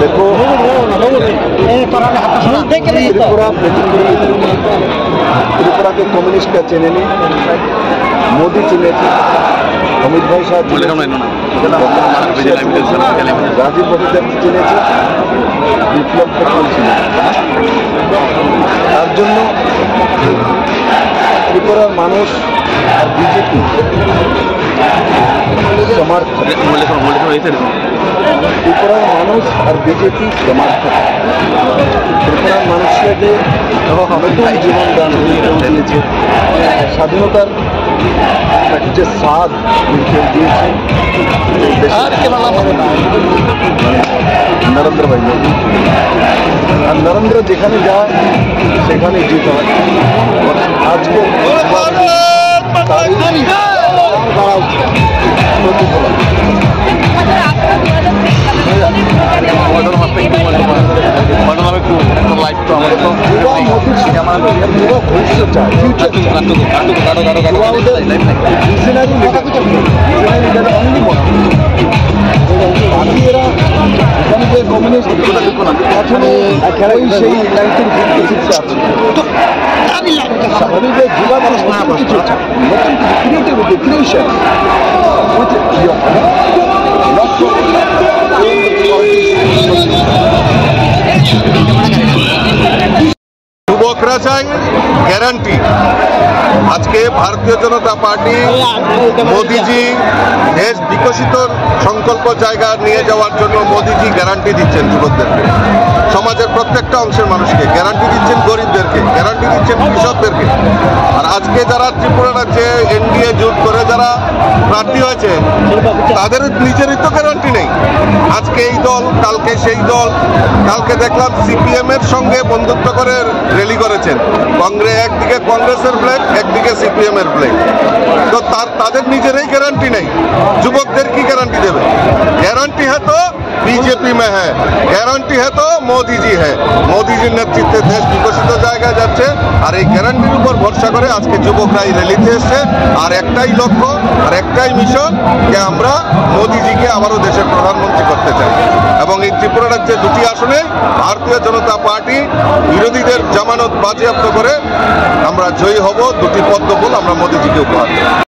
देखो त्रिपुरा के कम्युनिस्ट का चेने मोदी चेने अमित भाई साहब राजीव बंदर चेने विप्लव पटेल चेने तार जন্য त्रिपुरार मानुष और बीजेपी समर्थक त्रिपुरार मानुष और बीजेपी समर्थक त्रिपुरार मानुषके नतून जीवन दान स्वाधीनतार যে স্বাদ नरेंद्र भाई मोदी और नरेंद्र যেখানে যায় সেখানে জিত হয় আজকে যুবকরা চাই গ্যারান্টি। আজকে ভারতীয় জনতা পার্টি মোদিজি দেশ বিকশিত সংকল্প জায়গা নিয়ে যাওয়ার জন্য মোদিজি গ্যারান্টি দিচ্ছেন যুবকদেরকে, সমাজের প্রত্যেকটা অংশের মানুষকে গ্যারান্টি দিচ্ছেন, গরিবদেরকে গ্যারান্টি দিচ্ছেন, কৃষকদেরকে। আর আজকে যারা ত্রিপুরা রাজ্যে এনডিএ জোট করে যারা প্রার্থী হয়েছে তাদের নিজেরই তো গ্যারান্টি নেই। আজকে এই দল, কালকে সেই দল, কালকে দেখলাম সিপিএম এর সঙ্গে বন্ধুত্ব করে র্যালি করেছেন। একদিকে কংগ্রেসের ফ্ল্যাগ, একদিকে সিপিএম এর ফ্ল্যাগ। তো তাদের নিজেরই গ্যারান্টি নেই, যুবকদের কি গ্যারান্টি দেবে? গ্যারান্টি है तो बीजेपी में है, গ্যারান্টি है तो मोदी जी है। मोदी জির নেতৃত্বে দেশ বিকশিত জায়গায় যাচ্ছে। আর এই গ্যারান্টির উপর ভরসা করে আজকে যুবকরা এই র্যালিতে এসছে। আর একটাই লক্ষ্য আর একটাই মিশন যে আমরা মোদিজিকে আবারও দেশের প্রধানমন্ত্রী করতে চাই। এবং এই ত্রিপুরা রাজ্যে দুটি আসনে ভারতীয় জনতা পার্টি বিরোধীদের জামানত বাজেয়াপ্ত করে আমরা জয়ী হব। দুটি পদ্মফুল আমরা মোদিজিকে উপহার দেব।